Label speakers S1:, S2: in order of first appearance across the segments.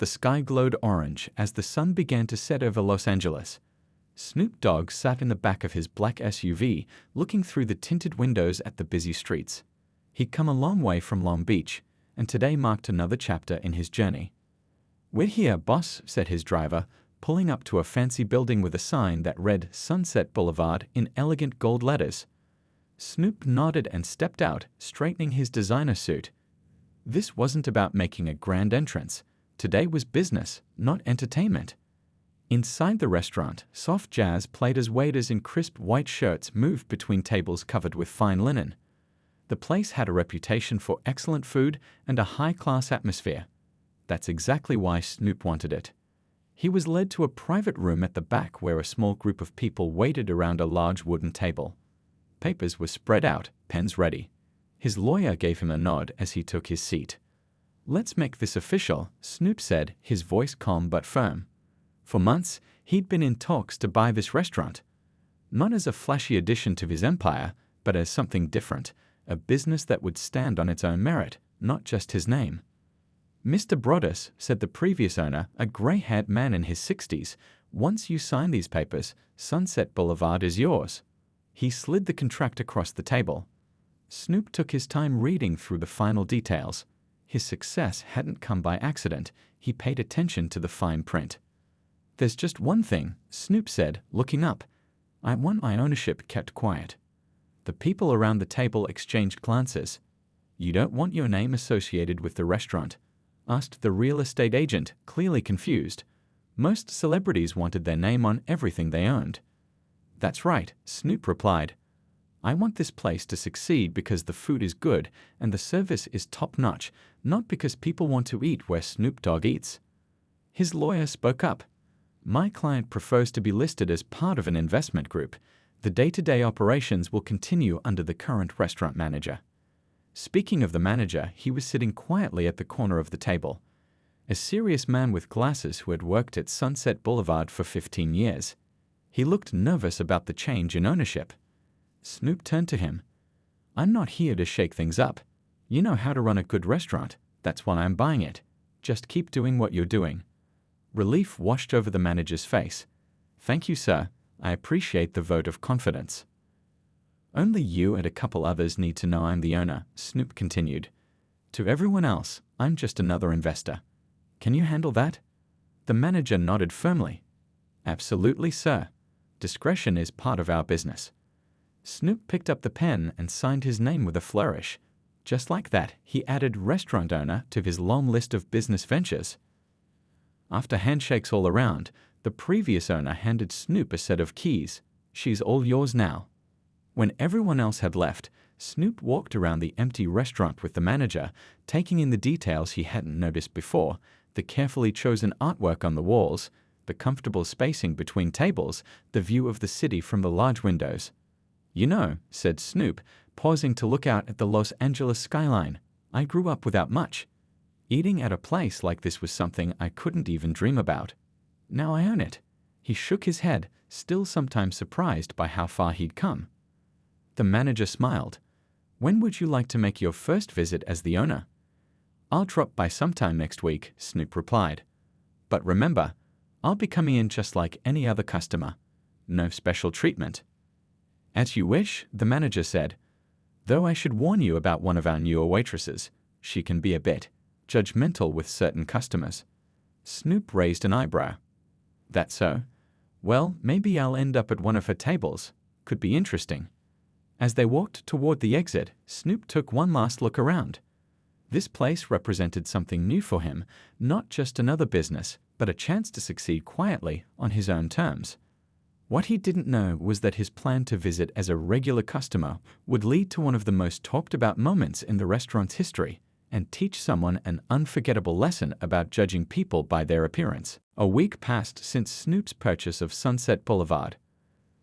S1: The sky glowed orange as the sun began to set over Los Angeles. Snoop Dogg sat in the back of his black SUV, looking through the tinted windows at the busy streets. He'd come a long way from Long Beach, and today marked another chapter in his journey. "We're here, boss," said his driver, pulling up to a fancy building with a sign that read Sunset Boulevard in elegant gold letters. Snoop nodded and stepped out, straightening his designer suit. This wasn't about making a grand entrance. Today was business, not entertainment. Inside the restaurant, soft jazz played as waiters in crisp white shirts moved between tables covered with fine linen. The place had a reputation for excellent food and a high-class atmosphere. That's exactly why Snoop wanted it. He was led to a private room at the back where a small group of people waited around a large wooden table. Papers were spread out, pens ready. His lawyer gave him a nod as he took his seat. "Let's make this official," Snoop said, his voice calm but firm. For months, he'd been in talks to buy this restaurant. Not as a flashy addition to his empire, but as something different, a business that would stand on its own merit, not just his name. "Mr. Broaddus," said the previous owner, a gray-haired man in his 60s, "once you sign these papers, Sunset Boulevard is yours." He slid the contract across the table. Snoop took his time reading through the final details. His success hadn't come by accident. He paid attention to the fine print. "There's just one thing," Snoop said, looking up. "I want my ownership kept quiet." The people around the table exchanged glances. "You don't want your name associated with the restaurant?" asked the real estate agent, clearly confused. Most celebrities wanted their name on everything they owned. "That's right," Snoop replied. "I want this place to succeed because the food is good and the service is top-notch, not because people want to eat where Snoop Dogg eats." His lawyer spoke up. "My client prefers to be listed as part of an investment group. The day-to-day operations will continue under the current restaurant manager." Speaking of the manager, he was sitting quietly at the corner of the table. A serious man with glasses who had worked at Sunset Boulevard for 15 years. He looked nervous about the change in ownership. Snoop turned to him. "I'm not here to shake things up. You know how to run a good restaurant. That's why I'm buying it. Just keep doing what you're doing." Relief washed over the manager's face. "Thank you, sir. I appreciate the vote of confidence." "Only you and a couple others need to know I'm the owner," Snoop continued. "To everyone else, I'm just another investor. Can you handle that?" The manager nodded firmly. "Absolutely, sir. Discretion is part of our business." Snoop picked up the pen and signed his name with a flourish. Just like that, he added restaurant owner to his long list of business ventures. After handshakes all around, the previous owner handed Snoop a set of keys. "She's all yours now." When everyone else had left, Snoop walked around the empty restaurant with the manager, taking in the details he hadn't noticed before, the carefully chosen artwork on the walls, the comfortable spacing between tables, the view of the city from the large windows. "You know," said Snoop, pausing to look out at the Los Angeles skyline, "I grew up without much. Eating at a place like this was something I couldn't even dream about. Now I own it." He shook his head, still sometimes surprised by how far he'd come. The manager smiled. "When would you like to make your first visit as the owner?" "I'll drop by sometime next week," Snoop replied. "But remember, I'll be coming in just like any other customer. No special treatment." "As you wish," the manager said. "Though I should warn you about one of our newer waitresses. She can be a bit judgmental with certain customers." Snoop raised an eyebrow. "That so? Well, maybe I'll end up at one of her tables. Could be interesting." As they walked toward the exit, Snoop took one last look around. This place represented something new for him, not just another business, but a chance to succeed quietly on his own terms. What he didn't know was that his plan to visit as a regular customer would lead to one of the most talked about moments in the restaurant's history and teach someone an unforgettable lesson about judging people by their appearance. A week passed since Snoop's purchase of Sunset Boulevard.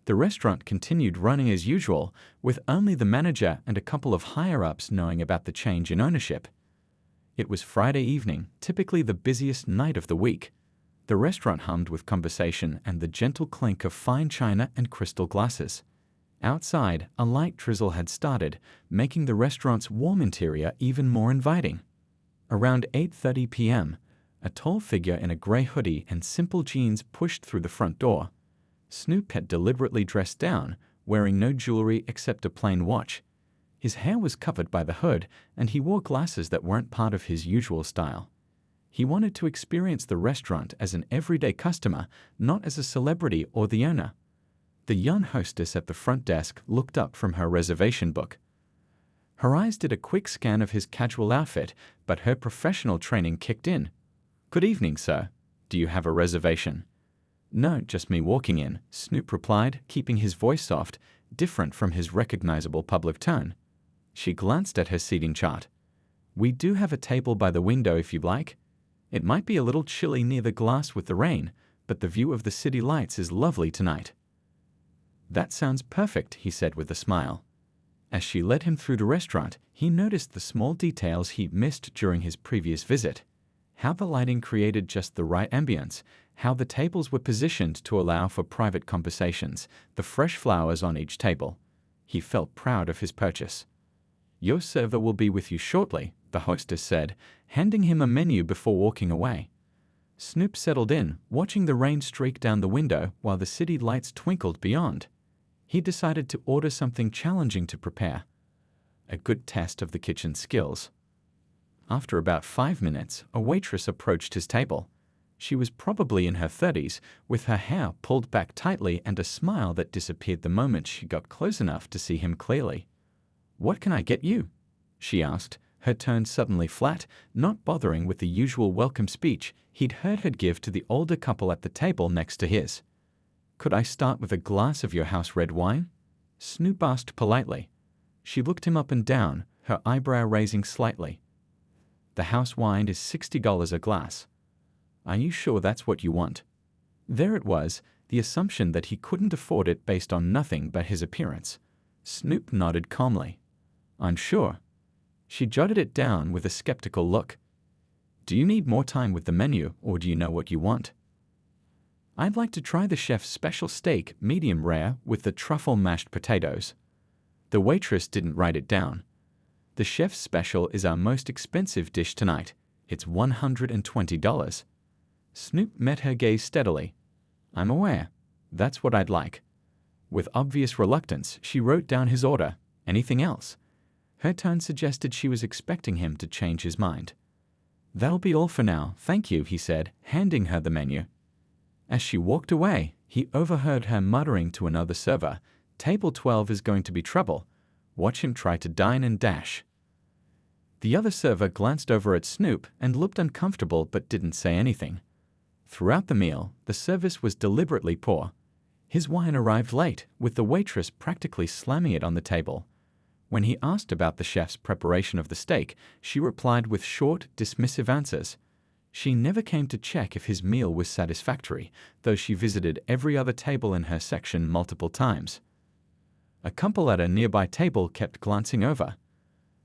S1: The restaurant continued running as usual, with only the manager and a couple of higher-ups knowing about the change in ownership. It was Friday evening, typically the busiest night of the week. The restaurant hummed with conversation and the gentle clink of fine china and crystal glasses. Outside, a light drizzle had started, making the restaurant's warm interior even more inviting. Around 8:30 p.m., A tall figure in a gray hoodie and simple jeans pushed through the front door. Snoop had deliberately dressed down, wearing no jewelry except a plain watch. His hair was covered by the hood, and he wore glasses that weren't part of his usual style. He wanted to experience the restaurant as an everyday customer, not as a celebrity or the owner. The young hostess at the front desk looked up from her reservation book. Her eyes did a quick scan of his casual outfit, but her professional training kicked in. "Good evening, sir. Do you have a reservation?" "No, just me walking in," Snoop replied, keeping his voice soft, different from his recognizable public tone. She glanced at her seating chart. "We do have a table by the window if you'd like. It might be a little chilly near the glass with the rain, but the view of the city lights is lovely tonight." "That sounds perfect," he said with a smile. As she led him through the restaurant, he noticed the small details he'd missed during his previous visit. How the lighting created just the right ambience, how the tables were positioned to allow for private conversations, the fresh flowers on each table. He felt proud of his purchase. "Your server will be with you shortly," the hostess said, handing him a menu before walking away. Snoop settled in, watching the rain streak down the window while the city lights twinkled beyond. He decided to order something challenging to prepare. A good test of the kitchen's skills. After about 5 minutes, a waitress approached his table. She was probably in her 30s, with her hair pulled back tightly and a smile that disappeared the moment she got close enough to see him clearly. "What can I get you?" she asked, her tone suddenly flat, not bothering with the usual welcome speech he'd heard her give to the older couple at the table next to his. "Could I start with a glass of your house red wine?" Snoop asked politely. She looked him up and down, her eyebrow raising slightly. "The house wine is $60 a glass. Are you sure that's what you want?" There it was, the assumption that he couldn't afford it based on nothing but his appearance. Snoop nodded calmly. "I'm sure." She jotted it down with a skeptical look. "Do you need more time with the menu, or do you know what you want?" "I'd like to try the chef's special steak, medium rare, with the truffle mashed potatoes." The waitress didn't write it down. "The chef's special is our most expensive dish tonight. It's $120. Snoop met her gaze steadily. "I'm aware. That's what I'd like." With obvious reluctance, she wrote down his order. "Anything else?" Her tone suggested she was expecting him to change his mind. "That'll be all for now, thank you," he said, handing her the menu. As she walked away, he overheard her muttering to another server, "Table 12 is going to be trouble. Watch him try to dine and dash." The other server glanced over at Snoop and looked uncomfortable but didn't say anything. Throughout the meal, the service was deliberately poor. His wine arrived late, with the waitress practically slamming it on the table. When he asked about the chef's preparation of the steak, she replied with short, dismissive answers. She never came to check if his meal was satisfactory, though she visited every other table in her section multiple times. A couple at a nearby table kept glancing over.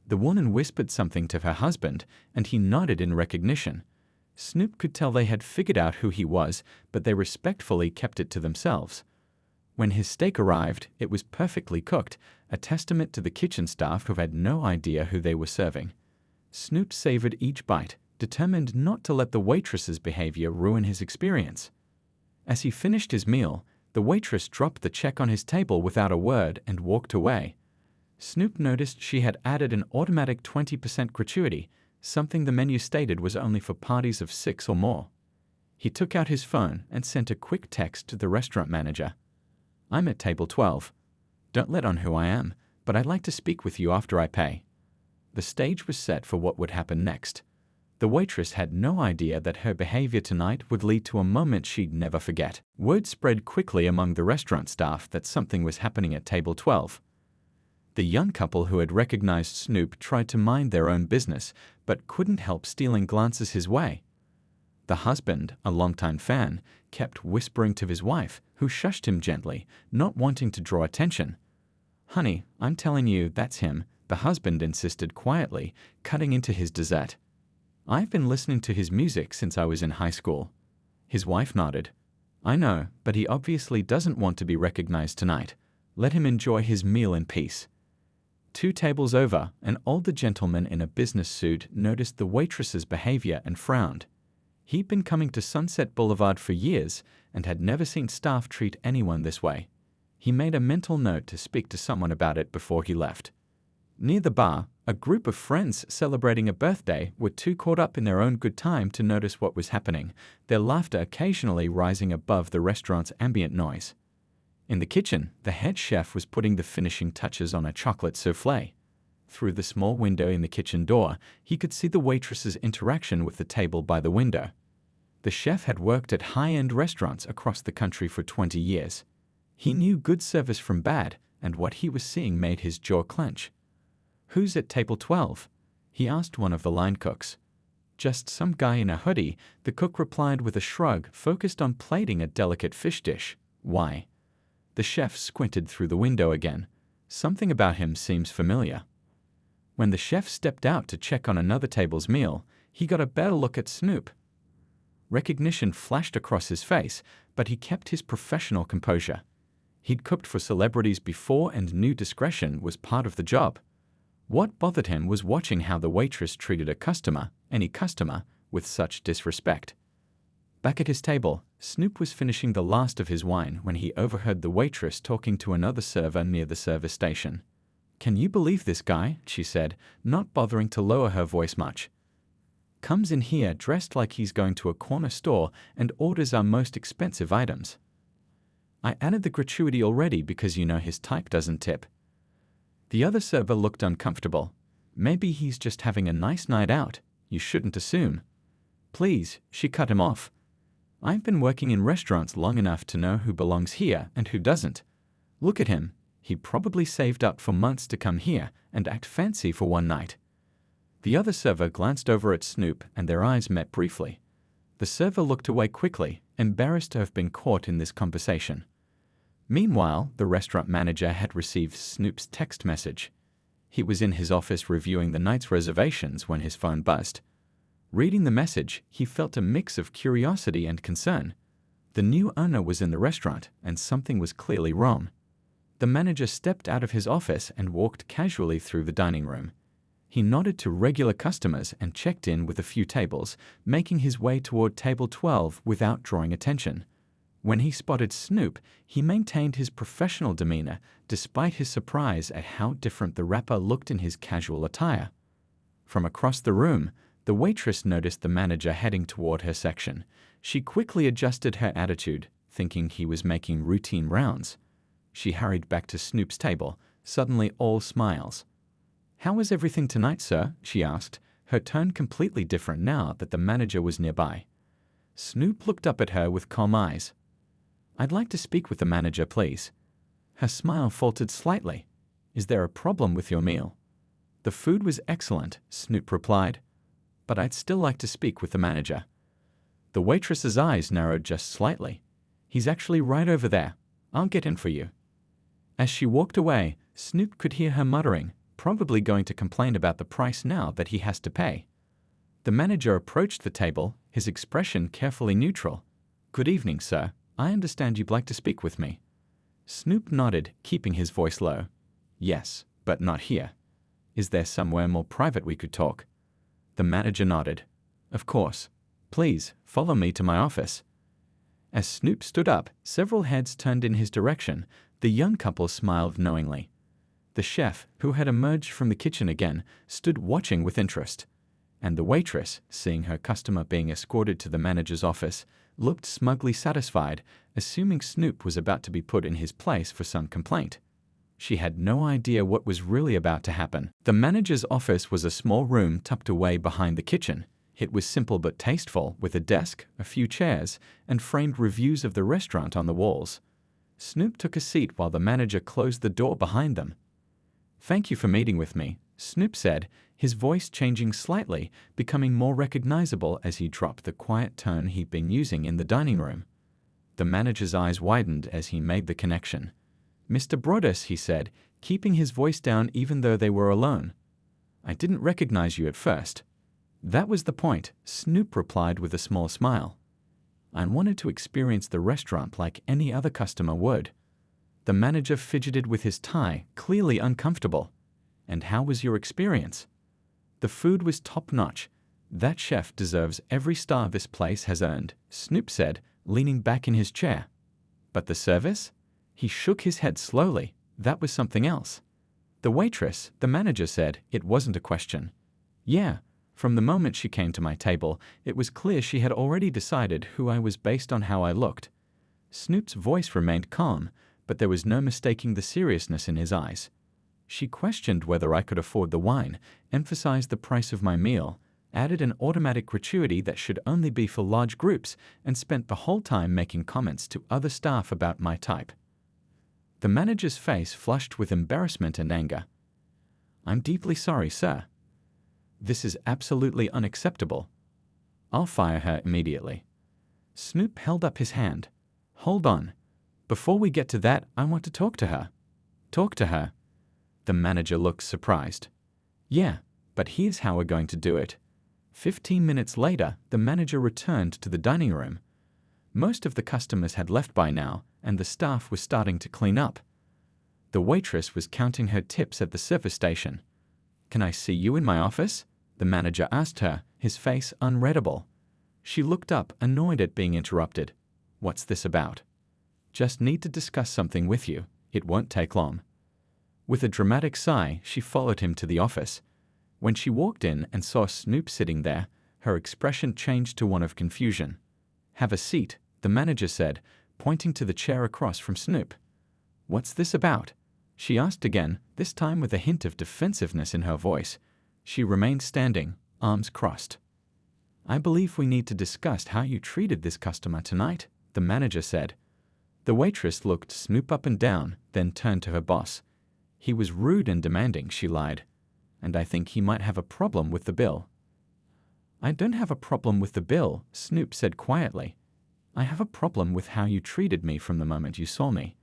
S1: The woman whispered something to her husband, and he nodded in recognition. Snoop could tell they had figured out who he was, but they respectfully kept it to themselves. When his steak arrived, it was perfectly cooked, a testament to the kitchen staff who had no idea who they were serving. Snoop savored each bite, determined not to let the waitress's behavior ruin his experience. As he finished his meal, the waitress dropped the check on his table without a word and walked away. Snoop noticed she had added an automatic 20% gratuity, something the menu stated was only for parties of 6 or more. He took out his phone and sent a quick text to the restaurant manager. "I'm at table 12. Don't let on who I am, but I'd like to speak with you after I pay." The stage was set for what would happen next. The waitress had no idea that her behavior tonight would lead to a moment she'd never forget. Word spread quickly among the restaurant staff that something was happening at table 12. The young couple who had recognized Snoop tried to mind their own business, but couldn't help stealing glances his way. The husband, a longtime fan, kept whispering to his wife, who shushed him gently, not wanting to draw attention. "Honey, I'm telling you, that's him," the husband insisted quietly, cutting into his dessert. "I've been listening to his music since I was in high school." His wife nodded. "I know, but he obviously doesn't want to be recognized tonight. Let him enjoy his meal in peace." 2 tables over, an older gentleman in a business suit noticed the waitress's behavior and frowned. He'd been coming to Sunset Boulevard for years and had never seen staff treat anyone this way. He made a mental note to speak to someone about it before he left. Near the bar, a group of friends celebrating a birthday were too caught up in their own good time to notice what was happening, their laughter occasionally rising above the restaurant's ambient noise. In the kitchen, the head chef was putting the finishing touches on a chocolate soufflé. Through the small window in the kitchen door, he could see the waitress's interaction with the table by the window. The chef had worked at high-end restaurants across the country for 20 years. He knew good service from bad, and what he was seeing made his jaw clench. "Who's at table 12? He asked one of the line cooks. "Just some guy in a hoodie," the cook replied with a shrug focused on plating a delicate fish dish. "Why?" The chef squinted through the window again. "Something about him seems familiar." When the chef stepped out to check on another table's meal, he got a better look at Snoop. Recognition flashed across his face, but he kept his professional composure. He'd cooked for celebrities before and knew discretion was part of the job. What bothered him was watching how the waitress treated a customer, any customer, with such disrespect. Back at his table, Snoop was finishing the last of his wine when he overheard the waitress talking to another server near the service station. "Can you believe this guy?" she said, not bothering to lower her voice much. "Comes in here dressed like he's going to a corner store and orders our most expensive items. I added the gratuity already because you know his type doesn't tip." The other server looked uncomfortable. "Maybe he's just having a nice night out. You shouldn't assume." "Please," she cut him off. "I've been working in restaurants long enough to know who belongs here and who doesn't. Look at him. He probably saved up for months to come here and act fancy for one night." The other server glanced over at Snoop and their eyes met briefly. The server looked away quickly, embarrassed to have been caught in this conversation. Meanwhile, the restaurant manager had received Snoop's text message. He was in his office reviewing the night's reservations when his phone buzzed. Reading the message, he felt a mix of curiosity and concern. The new owner was in the restaurant, and something was clearly wrong. The manager stepped out of his office and walked casually through the dining room. He nodded to regular customers and checked in with a few tables, making his way toward table 12 without drawing attention. When he spotted Snoop, he maintained his professional demeanor despite his surprise at how different the rapper looked in his casual attire. From across the room, the waitress noticed the manager heading toward her section. She quickly adjusted her attitude, thinking he was making routine rounds. She hurried back to Snoop's table, suddenly all smiles. "How is everything tonight, sir?" she asked, her tone completely different now that the manager was nearby. Snoop looked up at her with calm eyes. "I'd like to speak with the manager, please." Her smile faltered slightly. "Is there a problem with your meal?" "The food was excellent," Snoop replied, "but I'd still like to speak with the manager." The waitress's eyes narrowed just slightly. "He's actually right over there. I'll get in for you." As she walked away, Snoop could hear her muttering, probably going to complain about the price now that he has to pay. The manager approached the table, his expression carefully neutral. "Good evening, sir. I understand you'd like to speak with me." Snoop nodded, keeping his voice low. "Yes, but not here. Is there somewhere more private we could talk?" The manager nodded. "Of course. Please, follow me to my office." As Snoop stood up, several heads turned in his direction. The young couple smiled knowingly. The chef, who had emerged from the kitchen again, stood watching with interest. And the waitress, seeing her customer being escorted to the manager's office, looked smugly satisfied, assuming Snoop was about to be put in his place for some complaint. She had no idea what was really about to happen. The manager's office was a small room tucked away behind the kitchen. It was simple but tasteful, with a desk, a few chairs, and framed reviews of the restaurant on the walls. Snoop took a seat while the manager closed the door behind them. "Thank you for meeting with me," Snoop said, his voice changing slightly, becoming more recognizable as he dropped the quiet tone he'd been using in the dining room. The manager's eyes widened as he made the connection. "Mr. Broaddus," he said, keeping his voice down even though they were alone. "I didn't recognize you at first." "That was the point," Snoop replied with a small smile. "I wanted to experience the restaurant like any other customer would." The manager fidgeted with his tie, clearly uncomfortable. "And how was your experience?" "The food was top-notch. That chef deserves every star this place has earned, Snoop said, leaning back in his chair. But the service? He shook his head slowly. That was something else. The waitress, the manager said, it wasn't a question. Yeah, from the moment she came to my table, it was clear she had already decided who I was based on how I looked. Snoop's voice remained calm, but there was no mistaking the seriousness in his eyes. She questioned whether I could afford the wine, emphasized the price of my meal, added an automatic gratuity that should only be for large groups, and spent the whole time making comments to other staff about my type. The manager's face flushed with embarrassment and anger. I'm deeply sorry, sir. This is absolutely unacceptable. I'll fire her immediately. Snoop held up his hand. Hold on. Before we get to that, I want to talk to her. Talk to her? The manager looked surprised. Yeah, but here's how we're going to do it. 15 minutes later, the manager returned to the dining room. Most of the customers had left by now, and the staff was starting to clean up. The waitress was counting her tips at the service station. Can I see you in my office? The manager asked her, his face unreadable. She looked up, annoyed at being interrupted. What's this about? Just need to discuss something with you. It won't take long. With a dramatic sigh, she followed him to the office. When she walked in and saw Snoop sitting there, her expression changed to one of confusion. Have a seat, the manager said, pointing to the chair across from Snoop. What's this about? She asked again, this time with a hint of defensiveness in her voice. She remained standing, arms crossed. I believe we need to discuss how you treated this customer tonight, the manager said. The waitress looked Snoop up and down, then turned to her boss. He was rude and demanding, she lied. And I think he might have a problem with the bill. I don't have a problem with the bill, Snoop said quietly. I have a problem with how you treated me from the moment you saw me.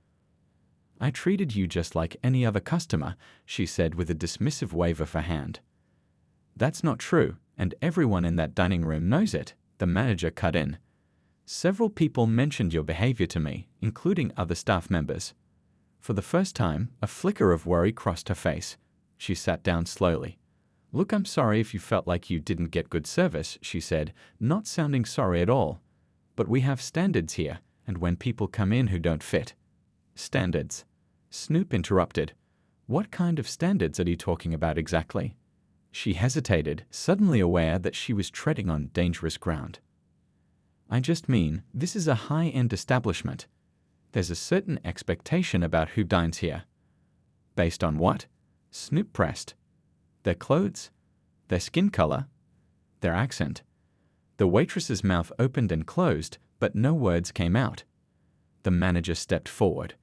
S1: I treated you just like any other customer, she said with a dismissive wave of her hand. That's not true, and everyone in that dining room knows it, the manager cut in. Several people mentioned your behavior to me, including other staff members. For the first time, a flicker of worry crossed her face. She sat down slowly. Look, I'm sorry if you felt like you didn't get good service, she said, not sounding sorry at all. But we have standards here, and when people come in who don't fit. Standards? Snoop interrupted. What kind of standards are you talking about exactly? She hesitated, suddenly aware that she was treading on dangerous ground. I just mean, this is a high-end establishment. There's a certain expectation about who dines here. Based on what? Snoop pressed. Their clothes? Their skin color? Their accent? The waitress's mouth opened and closed, but no words came out. The manager stepped forward.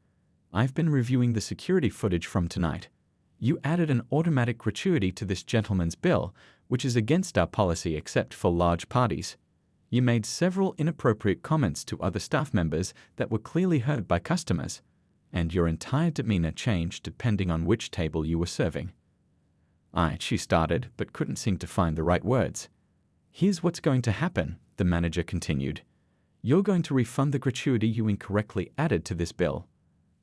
S1: I've been reviewing the security footage from tonight. You added an automatic gratuity to this gentleman's bill, which is against our policy except for large parties. You made several inappropriate comments to other staff members that were clearly heard by customers, and your entire demeanor changed depending on which table you were serving. She started, but couldn't seem to find the right words. Here's what's going to happen, the manager continued. You're going to refund the gratuity you incorrectly added to this bill.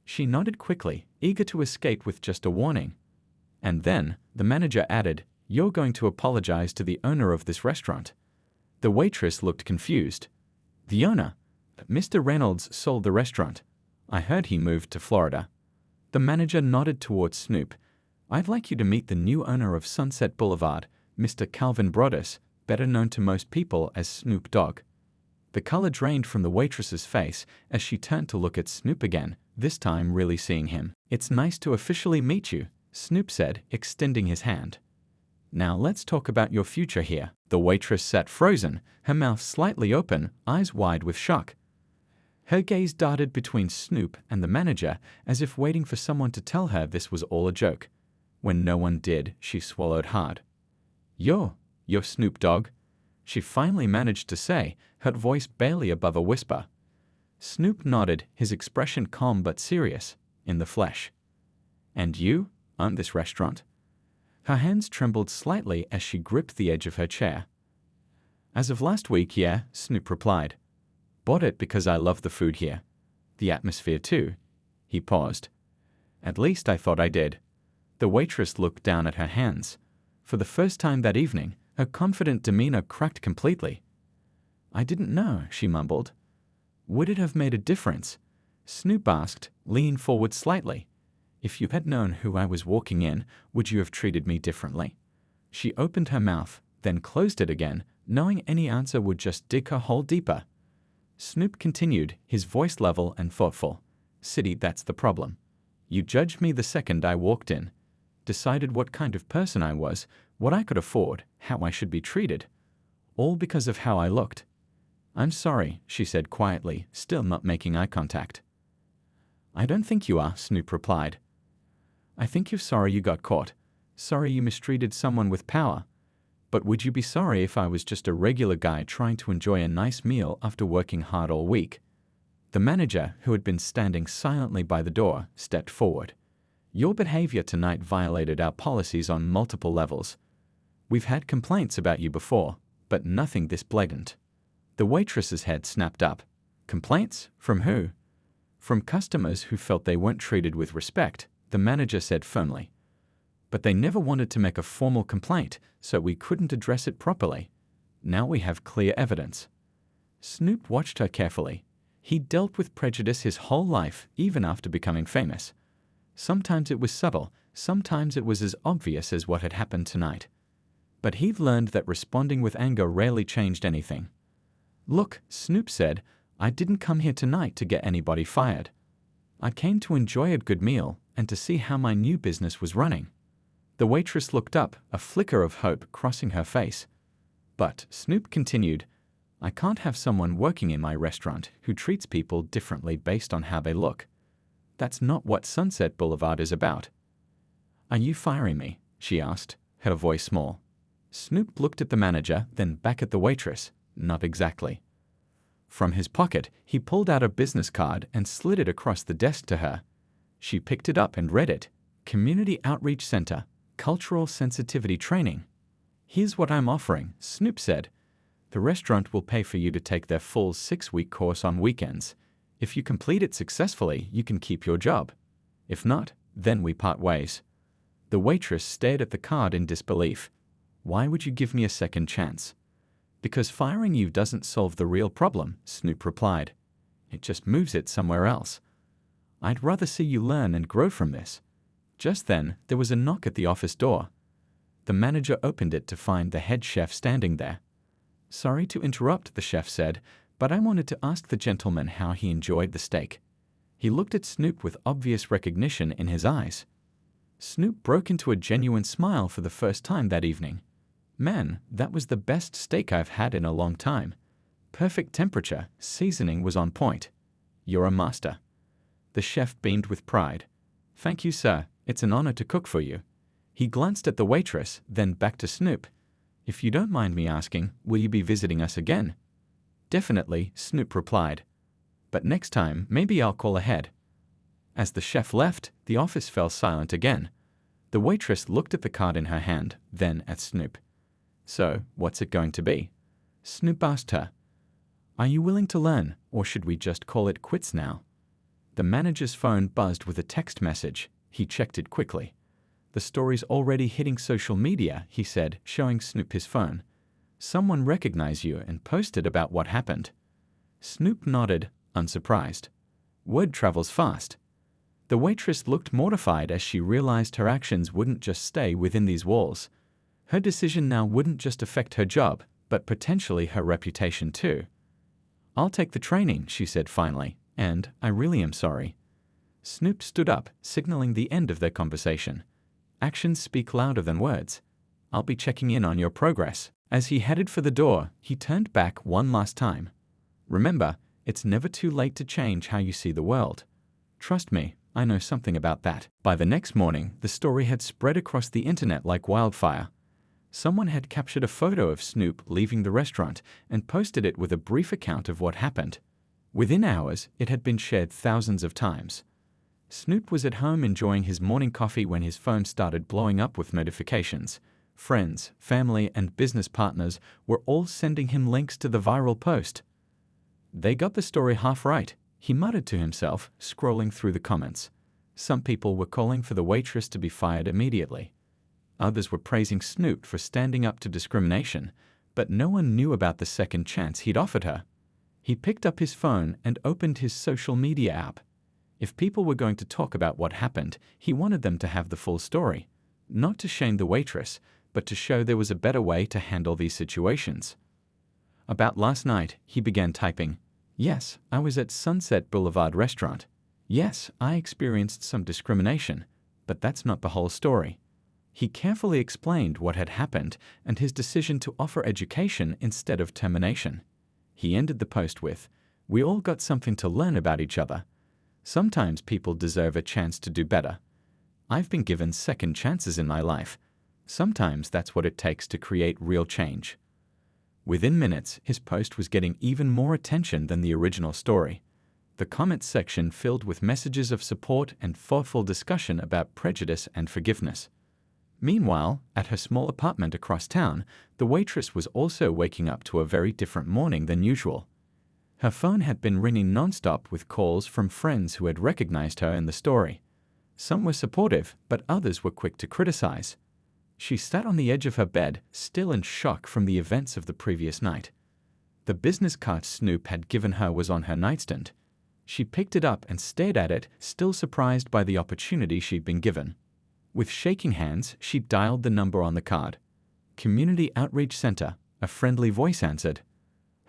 S1: She nodded quickly, eager to escape with just a warning. And then, the manager added, you're going to apologize to the owner of this restaurant. The waitress looked confused. The owner? Mr. Reynolds sold the restaurant. I heard he moved to Florida. The manager nodded towards Snoop. I'd like you to meet the new owner of Sunset Boulevard, Mr. Calvin Broadus, better known to most people as Snoop Dogg. The color drained from the waitress's face as she turned to look at Snoop again, this time really seeing him. It's nice to officially meet you, Snoop said, extending his hand. Now let's talk about your future here. The waitress sat frozen, her mouth slightly open, eyes wide with shock. Her gaze darted between Snoop and the manager as if waiting for someone to tell her this was all a joke. When no one did, she swallowed hard. You're Snoop Dogg, she finally managed to say, her voice barely above a whisper. Snoop nodded, his expression calm but serious, in the flesh. And you own this restaurant? Her hands trembled slightly as she gripped the edge of her chair. As of last week, yeah, Snoop replied. Bought it because I love the food here. The atmosphere too. He paused. At least I thought I did. The waitress looked down at her hands. For the first time that evening, Her confident demeanor cracked completely. "I didn't know," she mumbled. "Would it have made a difference?" Snoop asked, leaning forward slightly. "If you had known who I was walking in, would you have treated me differently?" She opened her mouth, then closed it again, knowing any answer would just dig her hole deeper. Snoop continued, his voice level and thoughtful. "City, that's the problem. You judged me the second I walked in. Decided what kind of person I was, what I could afford, how I should be treated. All because of how I looked." "I'm sorry," she said quietly, still not making eye contact. "I don't think you are," Snoop replied. "I think you're sorry you got caught. Sorry you mistreated someone with power. But would you be sorry if I was just a regular guy trying to enjoy a nice meal after working hard all week?" The manager, who had been standing silently by the door, stepped forward. "Your behavior tonight violated our policies on multiple levels. We've had complaints about you before, but nothing this blatant." The waitress's head snapped up. "Complaints? From who?" "From customers who felt they weren't treated with respect," the manager said firmly. "But they never wanted to make a formal complaint, so we couldn't address it properly. Now we have clear evidence." Snoop watched her carefully. He'd dealt with prejudice his whole life, even after becoming famous. Sometimes it was subtle, sometimes it was as obvious as what had happened tonight. But he'd learned that responding with anger rarely changed anything. "Look," Snoop said, "I didn't come here tonight to get anybody fired. I came to enjoy a good meal and to see how my new business was running." The waitress looked up, a flicker of hope crossing her face. "But," Snoop continued, "I can't have someone working in my restaurant who treats people differently based on how they look. That's not what Sunset Boulevard is about." "Are you firing me?" she asked, her voice small. Snoop looked at the manager, then back at the waitress. "Not exactly." From his pocket, he pulled out a business card and slid it across the desk to her. She picked it up and read it. "Community Outreach Center, Cultural Sensitivity Training." "Here's what I'm offering," Snoop said. "The restaurant will pay for you to take their full 6-week course on weekends. If you complete it successfully, you can keep your job. If not, then we part ways." The waitress stared at the card in disbelief. "Why would you give me a second chance?" "Because firing you doesn't solve the real problem," Snoop replied. "It just moves it somewhere else. I'd rather see you learn and grow from this." Just then, there was a knock at the office door. The manager opened it to find the head chef standing there. "Sorry to interrupt," the chef said, "but I wanted to ask the gentleman how he enjoyed the steak." He looked at Snoop with obvious recognition in his eyes. Snoop broke into a genuine smile for the first time that evening. "Man, that was the best steak I've had in a long time. Perfect temperature, seasoning was on point. You're a master." The chef beamed with pride. "Thank you, sir. It's an honor to cook for you." He glanced at the waitress, then back to Snoop. "If you don't mind me asking, will you be visiting us again?" "Definitely," Snoop replied. "But next time, maybe I'll call ahead." As the chef left, the office fell silent again. The waitress looked at the card in her hand, then at Snoop. "So, what's it going to be?" Snoop asked her. "Are you willing to learn, or should we just call it quits now?" The manager's phone buzzed with a text message. He checked it quickly. "The story's already hitting social media," he said, showing Snoop his phone. "Someone recognized you and posted about what happened." Snoop nodded, unsurprised. Word travels fast. The waitress looked mortified as she realized her actions wouldn't just stay within these walls. Her decision now wouldn't just affect her job, but potentially her reputation too. "I'll take the training," she said finally, "and I really am sorry." Snoop stood up, signaling the end of their conversation. "Actions speak louder than words. I'll be checking in on your progress." As he headed for the door, he turned back one last time. "Remember, it's never too late to change how you see the world. Trust me, I know something about that." By the next morning, the story had spread across the internet like wildfire. Someone had captured a photo of Snoop leaving the restaurant and posted it with a brief account of what happened. Within hours, it had been shared thousands of times. Snoop was at home enjoying his morning coffee when his phone started blowing up with notifications. Friends, family, and business partners were all sending him links to the viral post. "They got the story half right," he muttered to himself, scrolling through the comments. Some people were calling for the waitress to be fired immediately. Others were praising Snoop for standing up to discrimination, but no one knew about the second chance he'd offered her. He picked up his phone and opened his social media app. If people were going to talk about what happened, he wanted them to have the full story, not to shame the waitress, but to show there was a better way to handle these situations. About last night, he began typing, "Yes, I was at Sunset Boulevard restaurant. Yes, I experienced some discrimination, but that's not the whole story." He carefully explained what had happened and his decision to offer education instead of termination. He ended the post with, "We all got something to learn about each other. Sometimes people deserve a chance to do better. I've been given second chances in my life. Sometimes that's what it takes to create real change." Within minutes, his post was getting even more attention than the original story. The comments section filled with messages of support and thoughtful discussion about prejudice and forgiveness. Meanwhile, at her small apartment across town, the waitress was also waking up to a very different morning than usual. Her phone had been ringing nonstop with calls from friends who had recognized her in the story. Some were supportive, but others were quick to criticize. She sat on the edge of her bed, still in shock from the events of the previous night. The business card Snoop had given her was on her nightstand. She picked it up and stared at it, still surprised by the opportunity she'd been given. With shaking hands, she dialed the number on the card. "Community Outreach Center," a friendly voice answered.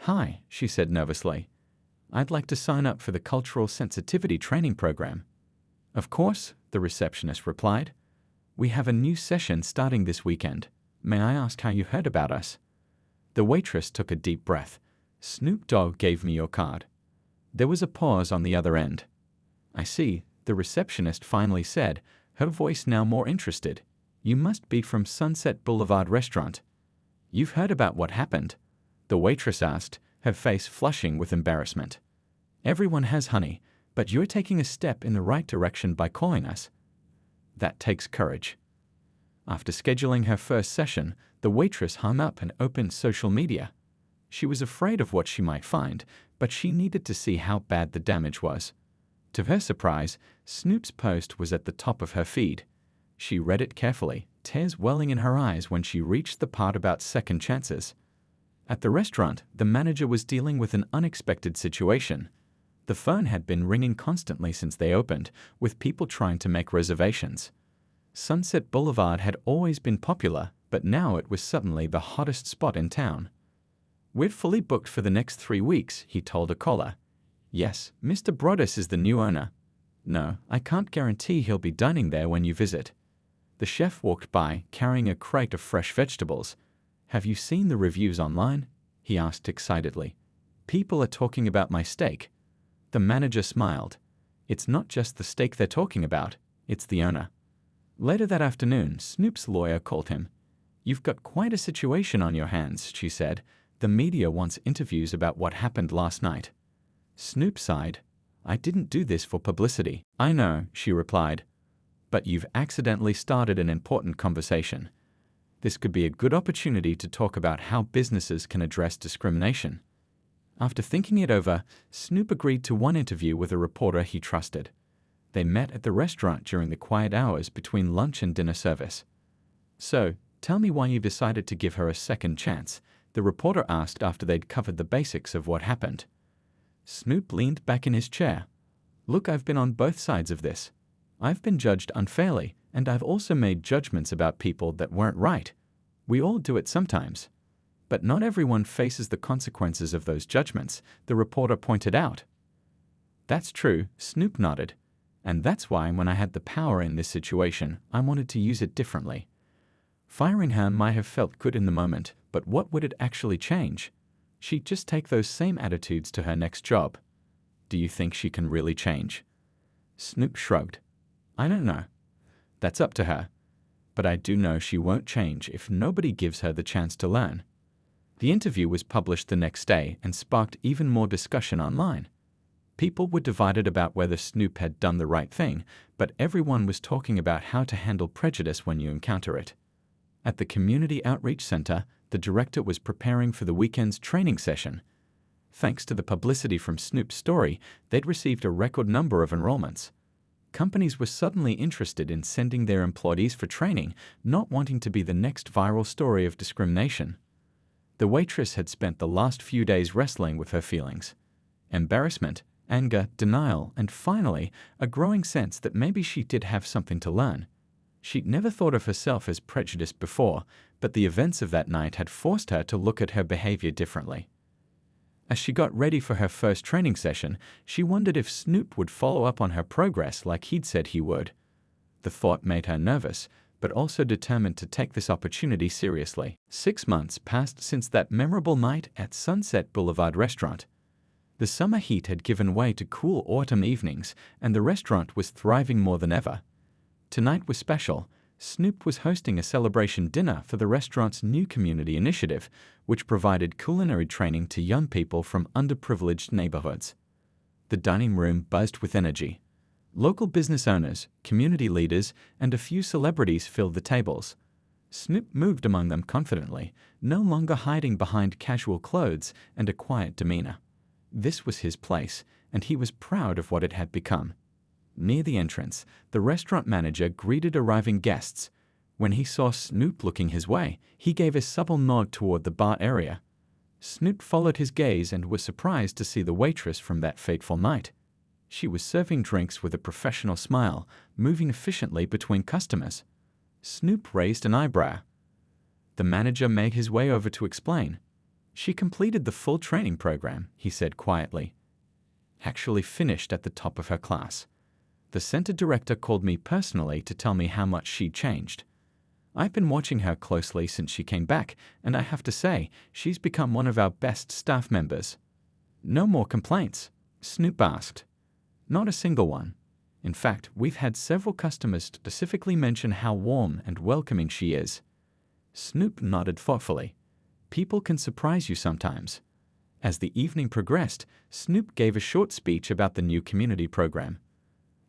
S1: "Hi," she said nervously. "I'd like to sign up for the Cultural Sensitivity Training Program." "Of course," the receptionist replied. "We have a new session starting this weekend. May I ask how you heard about us?" The waitress took a deep breath. "Snoop Dogg gave me your card." There was a pause on the other end. "I see," the receptionist finally said, her voice now more interested. "You must be from Sunset Boulevard restaurant." "You've heard about what happened?" the waitress asked, her face flushing with embarrassment. "Everyone has, honey, but you're taking a step in the right direction by calling us." "That takes courage." After scheduling her first session, the waitress hung up and opened social media. She was afraid of what she might find, but she needed to see how bad the damage was. To her surprise, Snoop's post was at the top of her feed. She read it carefully, tears welling in her eyes when she reached the part about second chances. At the restaurant, the manager was dealing with an unexpected situation. The phone had been ringing constantly since they opened, with people trying to make reservations. Sunset Boulevard had always been popular, but now it was suddenly the hottest spot in town. "We're fully booked for the next 3 weeks," he told a caller. "Yes, Mr. Broaddus is the new owner." "No, I can't guarantee he'll be dining there when you visit." The chef walked by, carrying a crate of fresh vegetables. "Have you seen the reviews online?" he asked excitedly. "People are talking about my steak." The manager smiled. "It's not just the steak they're talking about, it's the owner." Later that afternoon, Snoop's lawyer called him. "You've got quite a situation on your hands," she said. "The media wants interviews about what happened last night." Snoop sighed. "I didn't do this for publicity." "I know," she replied. "But you've accidentally started an important conversation. This could be a good opportunity to talk about how businesses can address discrimination." After thinking it over, Snoop agreed to one interview with a reporter he trusted. They met at the restaurant during the quiet hours between lunch and dinner service. "So, tell me why you decided to give her a second chance," the reporter asked after they'd covered the basics of what happened. Snoop leaned back in his chair. "Look, I've been on both sides of this. I've been judged unfairly, and I've also made judgments about people that weren't right. We all do it sometimes. But not everyone faces the consequences of those judgments," the reporter pointed out. "That's true," Snoop nodded. "And that's why when I had the power in this situation, I wanted to use it differently. Firing her might have felt good in the moment, but what would it actually change? She'd just take those same attitudes to her next job. Do you think she can really change?" Snoop shrugged. "I don't know. That's up to her. But I do know she won't change if nobody gives her the chance to learn." The interview was published the next day and sparked even more discussion online. People were divided about whether Snoop had done the right thing, but everyone was talking about how to handle prejudice when you encounter it. At the Community Outreach Center, the director was preparing for the weekend's training session. Thanks to the publicity from Snoop's story, they'd received a record number of enrollments. Companies were suddenly interested in sending their employees for training, not wanting to be the next viral story of discrimination. The waitress had spent the last few days wrestling with her feelings. Embarrassment, anger, denial, and finally, a growing sense that maybe she did have something to learn. She'd never thought of herself as prejudiced before, but the events of that night had forced her to look at her behavior differently. As she got ready for her first training session, she wondered if Snoop would follow up on her progress like he'd said he would. The thought made her nervous, but also determined to take this opportunity seriously. 6 months passed since that memorable night at Sunset Boulevard restaurant. The summer heat had given way to cool autumn evenings, and the restaurant was thriving more than ever. Tonight was special. Snoop was hosting a celebration dinner for the restaurant's new community initiative, which provided culinary training to young people from underprivileged neighborhoods. The dining room buzzed with energy. Local business owners, community leaders, and a few celebrities filled the tables. Snoop moved among them confidently, no longer hiding behind casual clothes and a quiet demeanor. This was his place, and he was proud of what it had become. Near the entrance, the restaurant manager greeted arriving guests. When he saw Snoop looking his way, he gave a subtle nod toward the bar area. Snoop followed his gaze and was surprised to see the waitress from that fateful night. She was serving drinks with a professional smile, moving efficiently between customers. Snoop raised an eyebrow. The manager made his way over to explain. "She completed the full training program," he said quietly. "Actually finished at the top of her class. The center director called me personally to tell me how much she'd changed. I've been watching her closely since she came back, and I have to say, she's become one of our best staff members." "No more complaints?" Snoop asked. "Not a single one. In fact, we've had several customers specifically mention how warm and welcoming she is." Snoop nodded thoughtfully. "People can surprise you sometimes." As the evening progressed, Snoop gave a short speech about the new community program.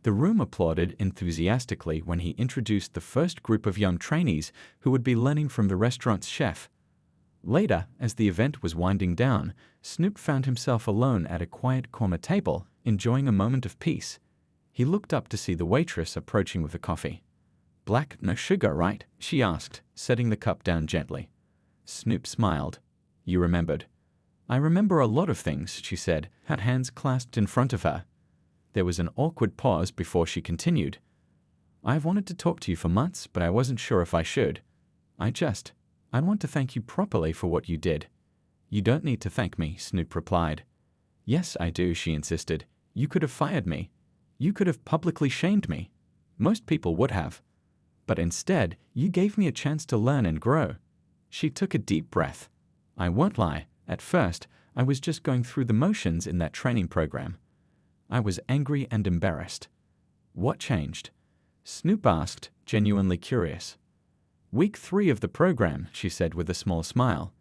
S1: The room applauded enthusiastically when he introduced the first group of young trainees who would be learning from the restaurant's chef. Later, as the event was winding down, Snoop found himself alone at a quiet corner table, enjoying a moment of peace. He looked up to see the waitress approaching with a coffee. "Black, no sugar, right?" she asked, setting the cup down gently. Snoop smiled. "You remembered." "I remember a lot of things," she said, her hands clasped in front of her. There was an awkward pause before she continued. "I've wanted to talk to you for months, but I wasn't sure if I should. I want to thank you properly for what you did." "You don't need to thank me," Snoop replied. "Yes, I do," she insisted. "You could have fired me. You could have publicly shamed me. Most people would have. But instead, you gave me a chance to learn and grow." She took a deep breath. "I won't lie. At first, I was just going through the motions in that training program. I was angry and embarrassed." "What changed?" Snoop asked, genuinely curious. "Week 3 of the program," she said with a small smile.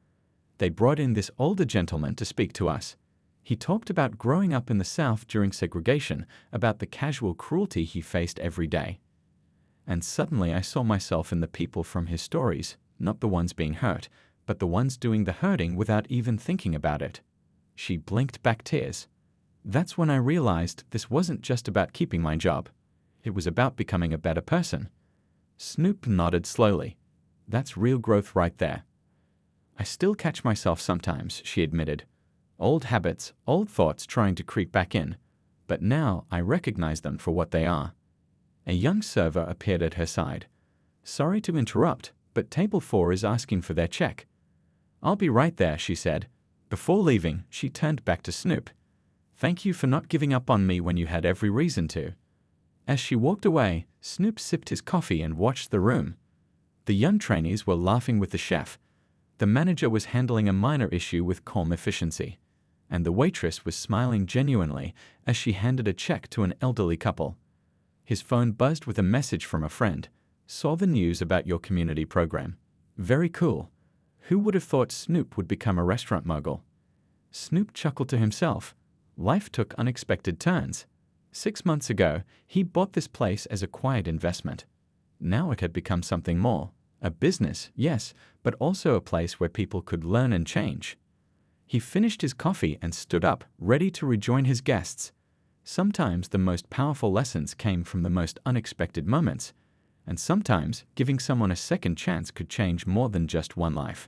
S1: "They brought in this older gentleman to speak to us. He talked about growing up in the South during segregation, about the casual cruelty he faced every day. And suddenly I saw myself in the people from his stories, not the ones being hurt, but the ones doing the hurting without even thinking about it." She blinked back tears. "That's when I realized this wasn't just about keeping my job. It was about becoming a better person." Snoop nodded slowly. "That's real growth right there." "I still catch myself sometimes," she admitted. "Old habits, old thoughts trying to creep back in. But now I recognize them for what they are." A young server appeared at her side. "Sorry to interrupt, but Table 4 is asking for their check." "I'll be right there," she said. Before leaving, she turned back to Snoop. "Thank you for not giving up on me when you had every reason to." As she walked away, Snoop sipped his coffee and watched the room. The young trainees were laughing with the chef. The manager was handling a minor issue with calm efficiency. And the waitress was smiling genuinely as she handed a check to an elderly couple. His phone buzzed with a message from a friend. "Saw the news about your community program. Very cool. Who would have thought Snoop would become a restaurant mogul?" Snoop chuckled to himself. Life took unexpected turns. 6 months ago, he bought this place as a quiet investment. Now it had become something more. A business, yes, but also a place where people could learn and change. He finished his coffee and stood up, ready to rejoin his guests. Sometimes the most powerful lessons came from the most unexpected moments, and sometimes giving someone a second chance could change more than just one life.